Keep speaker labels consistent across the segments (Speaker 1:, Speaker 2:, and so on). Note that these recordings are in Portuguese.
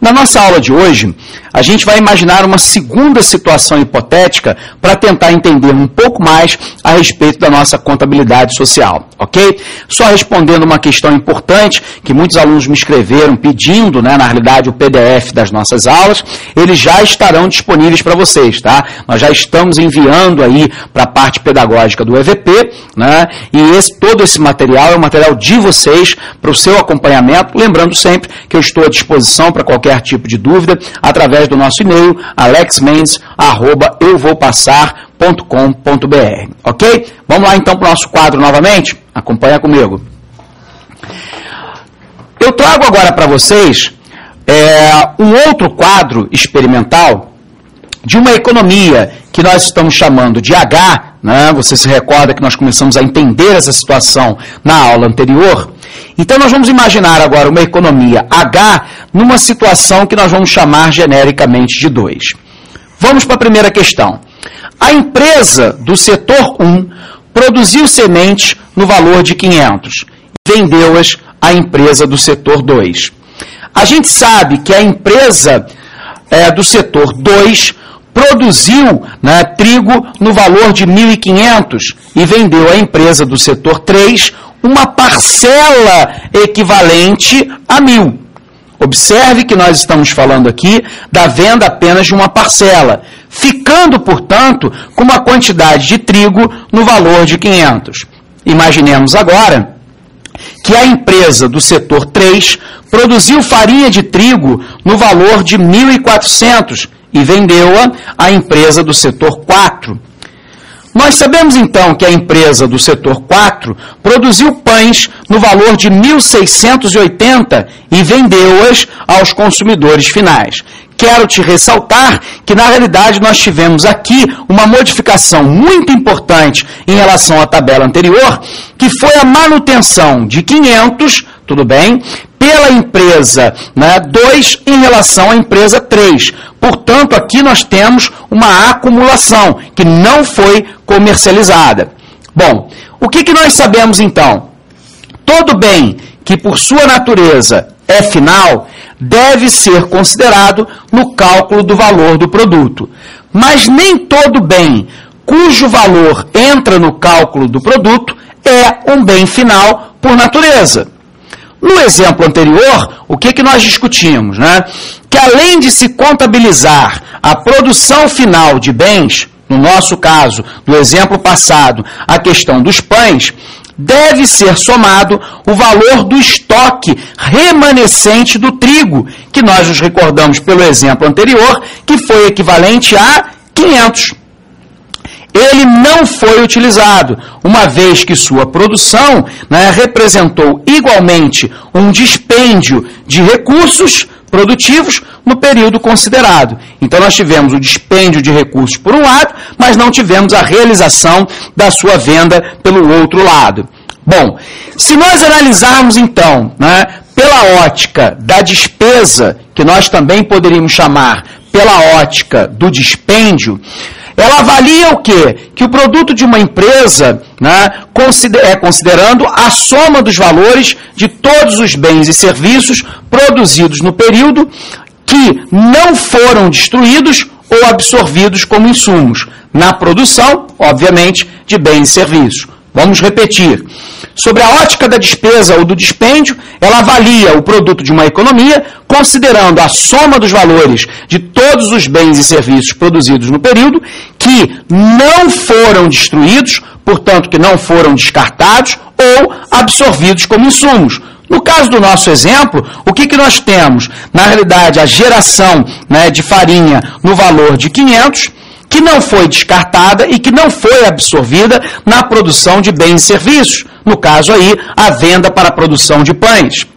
Speaker 1: Na nossa aula de hoje, a gente vai imaginar uma segunda situação hipotética para tentar entender um pouco mais a respeito da nossa contabilidade social, ok? Só respondendo uma questão importante que muitos alunos me escreveram pedindo, na realidade, o PDF das nossas aulas, eles já estarão disponíveis para vocês, tá? Nós já estamos enviando aí para a parte pedagógica do EVP, né? E todo esse material é o material de vocês para o seu acompanhamento, lembrando sempre que eu estou à disposição para qualquer tipo de dúvida através do nosso e-mail alexmendes@euvopassar.com.br, ok? Vamos lá então para o nosso quadro novamente? Acompanha comigo. Eu trago agora para vocês um outro quadro experimental de uma economia que nós estamos chamando de H, né? Você se recorda que nós começamos a entender essa situação na aula anterior? Então nós vamos imaginar agora uma economia H numa situação que nós vamos chamar genericamente de 2. Vamos para a primeira questão. A empresa do setor 1 produziu sementes no valor de 500 e vendeu-as à empresa do setor 2. A gente sabe que a empresa do setor 2 produziu trigo no valor de 1.500 e vendeu à empresa do setor 3 uma parcela equivalente a 1.000. Observe que nós estamos falando aqui da venda apenas de uma parcela, ficando, portanto, com uma quantidade de trigo no valor de 500. Imaginemos agora que a empresa do setor 3 produziu farinha de trigo no valor de 1.400 e vendeu-a à empresa do setor 4. Nós sabemos então que a empresa do setor 4 produziu pães no valor de 1.680 e vendeu-as aos consumidores finais. Quero te ressaltar que, na realidade, nós tivemos aqui uma modificação muito importante em relação à tabela anterior, que foi a manutenção de 500, tudo bem, pela empresa 2 em relação à empresa 3. Portanto, aqui nós temos uma acumulação que não foi comercializada. Bom, o que nós sabemos então? Todo bem que, por sua natureza, é final, deve ser considerado no cálculo do valor do produto. Mas nem todo bem cujo valor entra no cálculo do produto é um bem final por natureza. No exemplo anterior, o que nós discutimos? Que além de se contabilizar a produção final de bens, no nosso caso, no exemplo passado, a questão dos pães, deve ser somado o valor do estoque remanescente do trigo, que nós nos recordamos pelo exemplo anterior, que foi equivalente a 500. Ele não foi utilizado, uma vez que sua produção representou igualmente um dispêndio de recursos produtivos no período considerado. Então nós tivemos o dispêndio de recursos por um lado, mas não tivemos a realização da sua venda pelo outro lado. Bom, se nós analisarmos então, pela ótica da despesa, que nós também poderíamos chamar pela ótica do dispêndio, ela avalia o quê? Que o produto de uma empresa considerando a soma dos valores de todos os bens e serviços produzidos no período que não foram destruídos ou absorvidos como insumos, na produção, obviamente, de bens e serviços. Vamos repetir. Sobre a ótica da despesa ou do dispêndio, ela avalia o produto de uma economia considerando a soma dos valores de todos os bens e serviços produzidos no período que não foram destruídos, portanto que não foram descartados ou absorvidos como insumos. No caso do nosso exemplo, o que nós temos? Na realidade, a geração de farinha no valor de 500, que não foi descartada e que não foi absorvida na produção de bens e serviços. No caso aí, a venda para a produção de pães.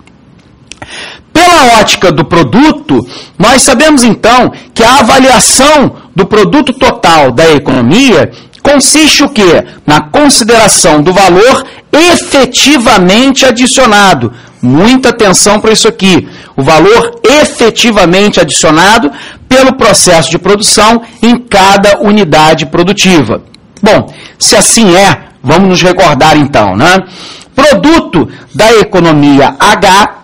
Speaker 1: Pela ótica do produto, nós sabemos então que a avaliação do produto total da economia consiste o quê? Na consideração do valor efetivamente adicionado. Muita atenção para isso aqui. O valor efetivamente adicionado pelo processo de produção em cada unidade produtiva. Bom, se assim é, vamos nos recordar então, Produto da economia H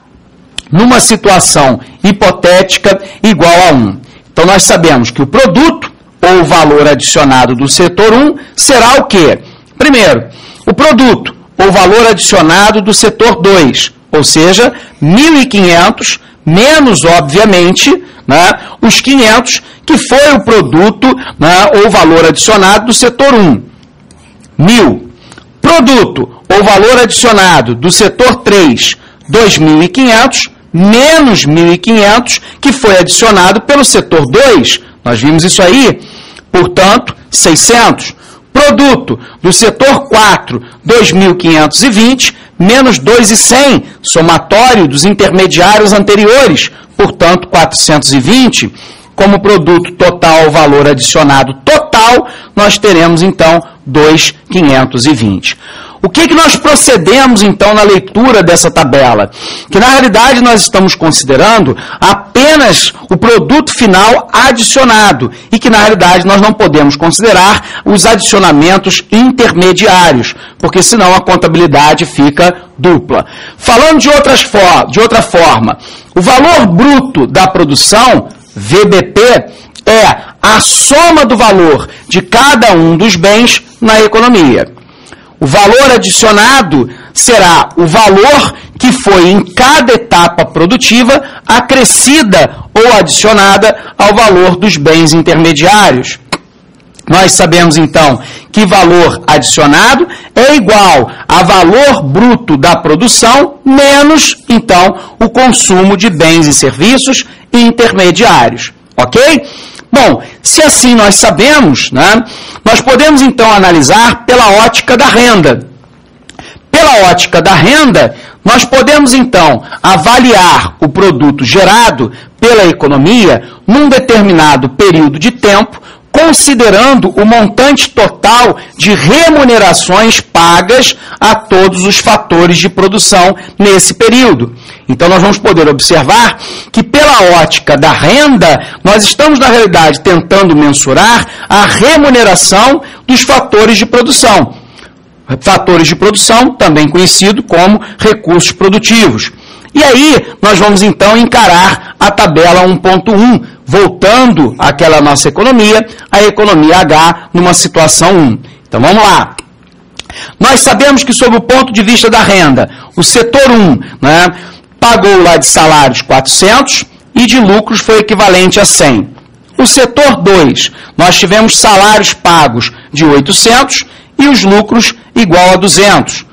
Speaker 1: numa situação hipotética igual a 1. Então, nós sabemos que o produto ou valor adicionado do setor 1 será o quê? Primeiro, o produto ou valor adicionado do setor 2, ou seja, 1.500 menos, obviamente, né, os 500 que foi o produto, né, ou valor adicionado do setor 1. 1.000. Produto ou valor adicionado do setor 3, 2.500 menos 1.500 que foi adicionado pelo setor 2. Nós vimos isso aí, portanto, 600. Produto do setor 4, 2.520 menos 2.100, somatório dos intermediários anteriores, portanto, 420. Como produto total, valor adicionado total, nós teremos, então, 2.520. O que nós procedemos, então, na leitura dessa tabela? Que, na realidade, nós estamos considerando apenas o produto final adicionado e que, na realidade, nós não podemos considerar os adicionamentos intermediários, porque, senão, a contabilidade fica dupla. Falando de outra forma, o valor bruto da produção, VBP, é a soma do valor de cada um dos bens na economia. O valor adicionado será o valor que foi em cada etapa produtiva acrescida ou adicionada ao valor dos bens intermediários. Nós sabemos, então, que valor adicionado é igual a valor bruto da produção menos, então, o consumo de bens e serviços intermediários. Ok? Bom, se assim nós sabemos, né, nós podemos então analisar pela ótica da renda. Pela ótica da renda, nós podemos então avaliar o produto gerado pela economia num determinado período de tempo, considerando o montante total de remunerações pagas a todos os fatores de produção nesse período. Então, nós vamos poder observar que, pela ótica da renda, nós estamos, na realidade, tentando mensurar a remuneração dos fatores de produção. Fatores de produção, também conhecido como recursos produtivos. E aí, nós vamos, então, encarar a tabela 1.1, voltando àquela nossa economia, a economia H, numa situação 1. Então, vamos lá. Nós sabemos que, sob o ponto de vista da renda, o setor 1, né, pagou lá de salários 400 e de lucros foi equivalente a 100. O setor 2, nós tivemos salários pagos de 800 e os lucros igual a 200.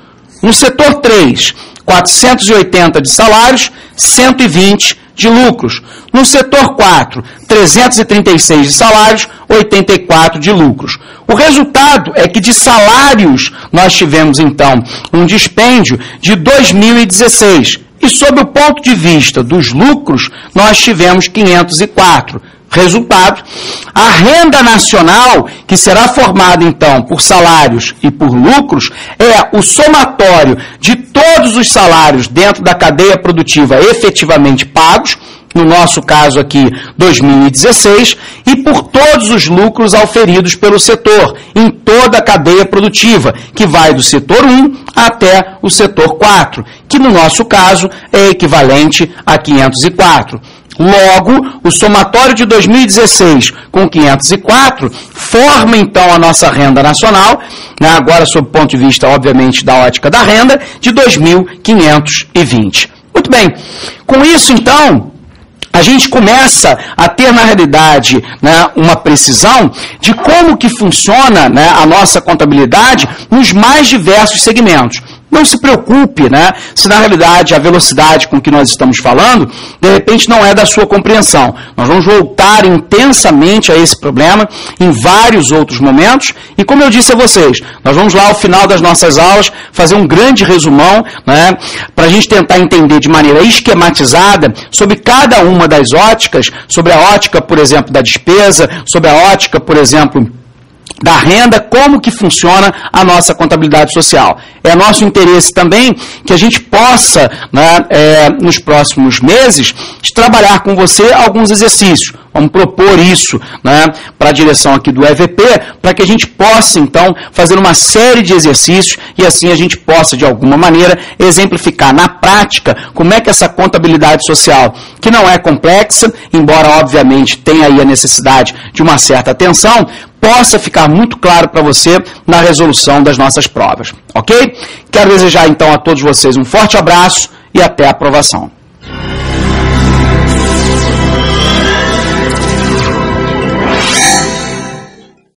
Speaker 1: No setor 3, 480 de salários, 120 de lucros. No setor 4, 336 de salários, 84 de lucros. O resultado é que de salários nós tivemos, então, um dispêndio de 2.016. E sob o ponto de vista dos lucros, nós tivemos 504. Resultado, a renda nacional, que será formada, então, por salários e por lucros, é o somatório de todos os salários dentro da cadeia produtiva efetivamente pagos, no nosso caso aqui, 2016, e por todos os lucros auferidos pelo setor, em toda a cadeia produtiva, que vai do setor 1 até o setor 4, que no nosso caso é equivalente a 504. Logo, o somatório de 2016 com 504 forma, então, a nossa renda nacional, né, agora sob o ponto de vista, obviamente, da ótica da renda, de 2.520. Muito bem. Com isso, então, a gente começa a ter, na realidade, né, uma precisão de como que funciona, né, a nossa contabilidade nos mais diversos segmentos. Não se preocupe, né, se na realidade a velocidade com que nós estamos falando, de repente não é da sua compreensão. Nós vamos voltar intensamente a esse problema em vários outros momentos e, como eu disse a vocês, nós vamos lá ao final das nossas aulas fazer um grande resumão, né, para a gente tentar entender de maneira esquematizada sobre cada uma das óticas, sobre a ótica, por exemplo, da despesa, sobre a ótica, por exemplo, da renda, como que funciona a nossa contabilidade social. É nosso interesse também que a gente possa, né, nos próximos meses, trabalhar com você alguns exercícios. vamos propor isso, né, para a direção aqui do EVP, para que a gente possa, então, fazer uma série de exercícios e assim a gente possa, de alguma maneira, exemplificar na prática como é que essa contabilidade social, que não é complexa, embora, obviamente, tenha aí a necessidade de uma certa atenção, possa ficar muito claro para você na resolução das nossas provas, ok? Quero desejar, então, a todos vocês um forte abraço e até a aprovação.